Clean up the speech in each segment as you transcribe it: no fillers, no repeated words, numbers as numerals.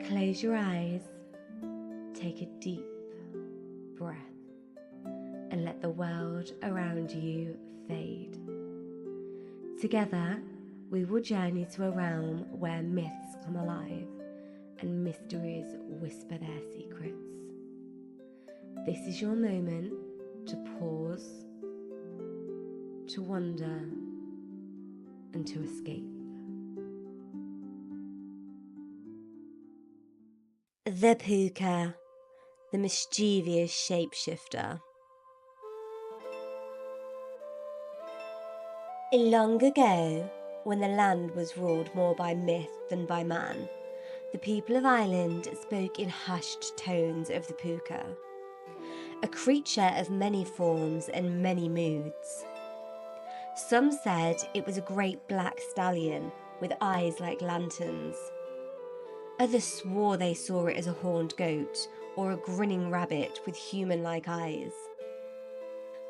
Close your eyes, take a deep breath, and let the world around you fade. Together, we will journey to a realm where myths come alive and mysteries whisper their secrets. This is your moment to pause, to wonder, and to escape. The Púca, the Mischievous Shape-Shifter. Long ago, when the land was ruled more by myth than by man, the people of Ireland spoke in hushed tones of the Púca, a creature of many forms and many moods. Some said it was a great black stallion with eyes like lanterns. Others swore they saw it as a horned goat or a grinning rabbit with human-like eyes.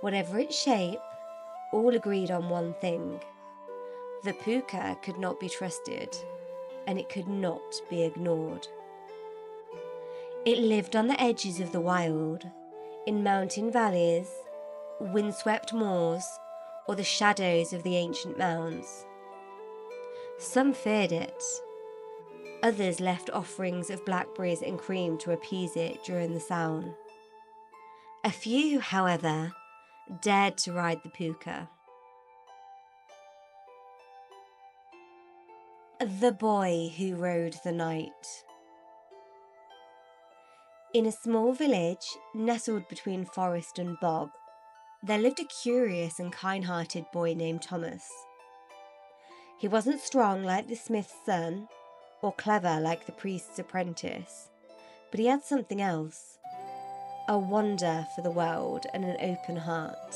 Whatever its shape, all agreed on one thing. The Púca could not be trusted, and it could not be ignored. It lived on the edges of the wild, in mountain valleys, windswept moors, or the shadows of the ancient mounds. Some feared it. Others left offerings of blackberries and cream to appease it during the sown. A few, however, dared to ride the Púca. The Boy Who Rode the Night. In a small village nestled between forest and bog, there lived a curious and kind-hearted boy named Thomas. He wasn't strong like the smith's son, or clever like the priest's apprentice, but he had something else, a wonder for the world and an open heart.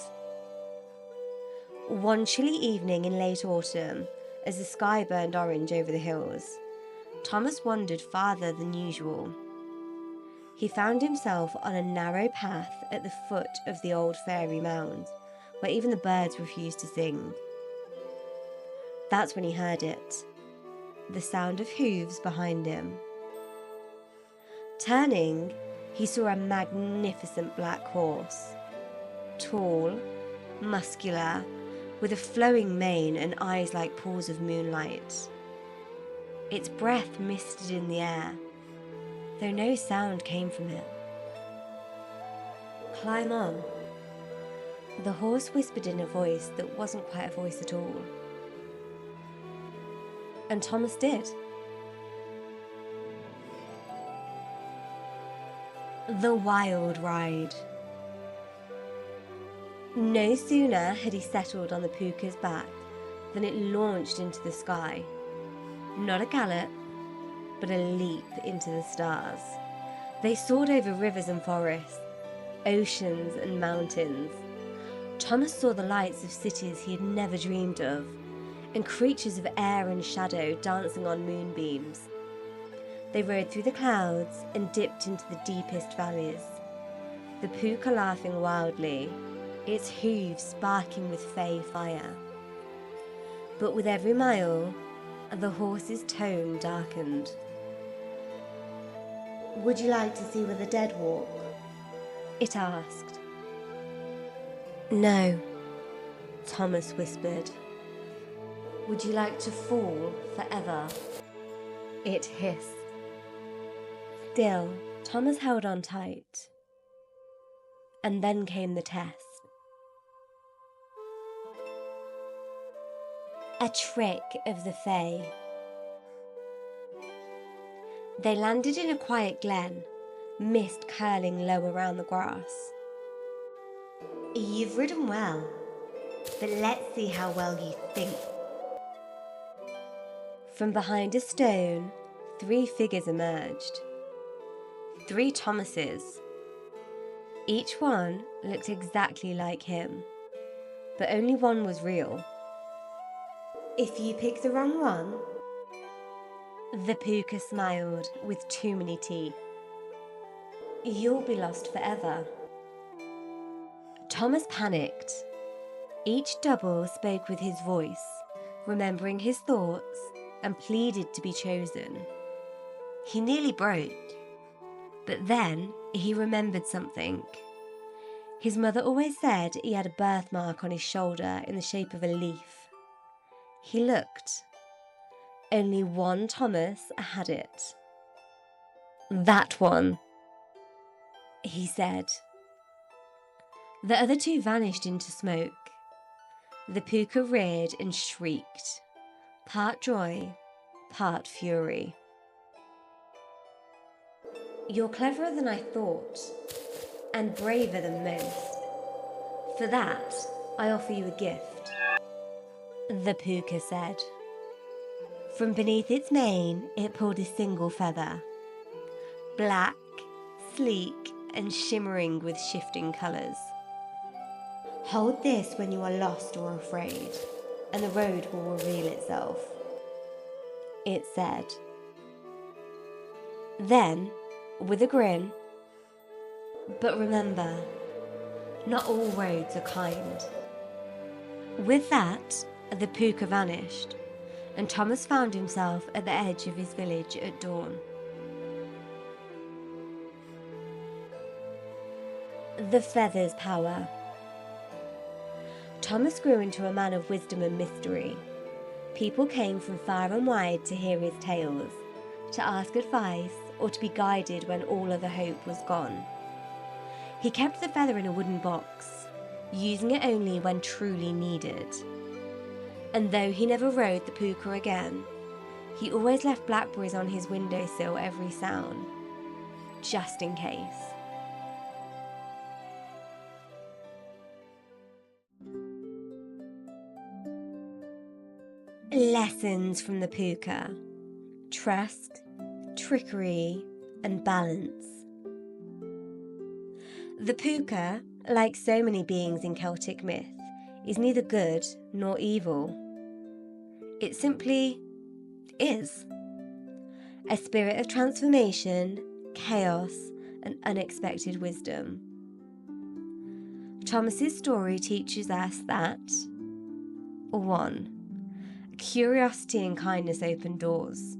One chilly evening in late autumn, as the sky burned orange over the hills, Thomas wandered farther than usual. He found himself on a narrow path at the foot of the old fairy mound, where even the birds refused to sing. That's when he heard it, the sound of hooves behind him. Turning, he saw a magnificent black horse, tall, muscular, with a flowing mane and eyes like pools of moonlight. Its breath misted in the air, though no sound came from it. "Climb on," the horse whispered in a voice that wasn't quite a voice at all. And Thomas did. The Wild Ride. No sooner had he settled on the Púca's back than it launched into the sky. Not a gallop, but a leap into the stars. They soared over rivers and forests, oceans and mountains. Thomas saw the lights of cities he had never dreamed of, and creatures of air and shadow dancing on moonbeams. They rode through the clouds and dipped into the deepest valleys, the Púca laughing wildly, its hooves sparking with fey fire. But with every mile, the horse's tone darkened. "Would you like to see where the dead walk?" it asked. "No," Thomas whispered. "Would you like to fall forever?" it hissed. Still, Thomas held on tight. And then came the test. A trick of the Fae. They landed in a quiet glen, mist curling low around the grass. "You've ridden well, but let's see how well you think." From behind a stone, 3 figures emerged. 3 Thomases. Each one looked exactly like him, but only one was real. "If you pick the wrong one," the Púca smiled with too many teeth, "you'll be lost forever." Thomas panicked. Each double spoke with his voice, remembering his thoughts, and pleaded to be chosen. He nearly broke. But then he remembered something. His mother always said he had a birthmark on his shoulder in the shape of a leaf. He looked. Only one Thomas had it. That one, he said. The other two vanished into smoke. The Púca reared and shrieked, part joy, part fury. You're cleverer than I thought, and braver than most. For that, I offer you a gift, the Púca said. From beneath its mane, it pulled a single feather, black, sleek, and shimmering with shifting colours. Hold this when you are lost or afraid, and the road will reveal itself, it said. Then, with a grin, but remember, not all roads are kind. With that, the Púca vanished, and Thomas found himself at the edge of his village at dawn. The feather's power. Thomas grew into a man of wisdom and mystery. People came from far and wide to hear his tales, to ask advice, or to be guided when all other hope was gone. He kept the feather in a wooden box, using it only when truly needed. And though he never rode the Púca again, he always left blackberries on his windowsill every sound, just in case. Lessons from the Púca: trust, trickery, and balance. The Púca, like so many beings in Celtic myth, is neither good nor evil. It simply is. A spirit of transformation, chaos, and unexpected wisdom. Thomas's story teaches us that 1. Curiosity and kindness open doors,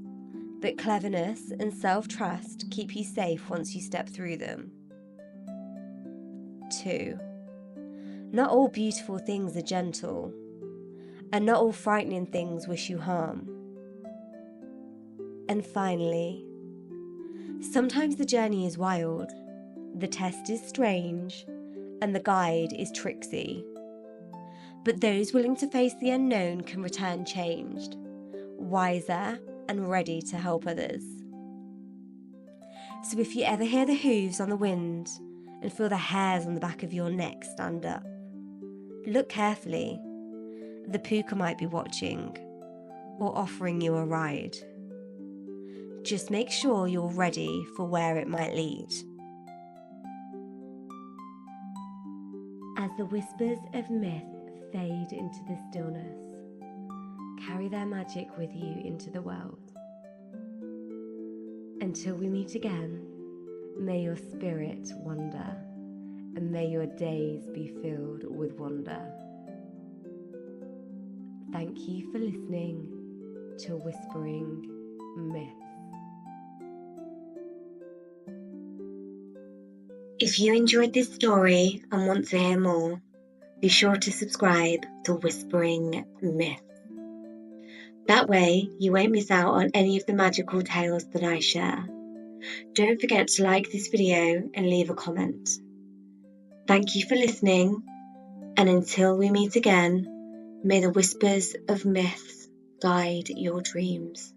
but cleverness and self-trust keep you safe once you step through them. 2. Not all beautiful things are gentle, and not all frightening things wish you harm. And finally, sometimes the journey is wild, the test is strange, and the guide is tricksy. But those willing to face the unknown can return changed, wiser and ready to help others. So if you ever hear the hooves on the wind and feel the hairs on the back of your neck stand up, look carefully. The Púca might be watching or offering you a ride. Just make sure you're ready for where it might lead. As the whispers of myth fade into the stillness, carry their magic with you into the world. Until we meet again, may your spirit wander, and may your days be filled with wonder. Thank you for listening to Whispering Myths. If you enjoyed this story and want to hear more, be sure to subscribe to Whispering Myths. That way, you won't miss out on any of the magical tales that I share. Don't forget to like this video and leave a comment. Thank you for listening, and until we meet again, may the whispers of myths guide your dreams.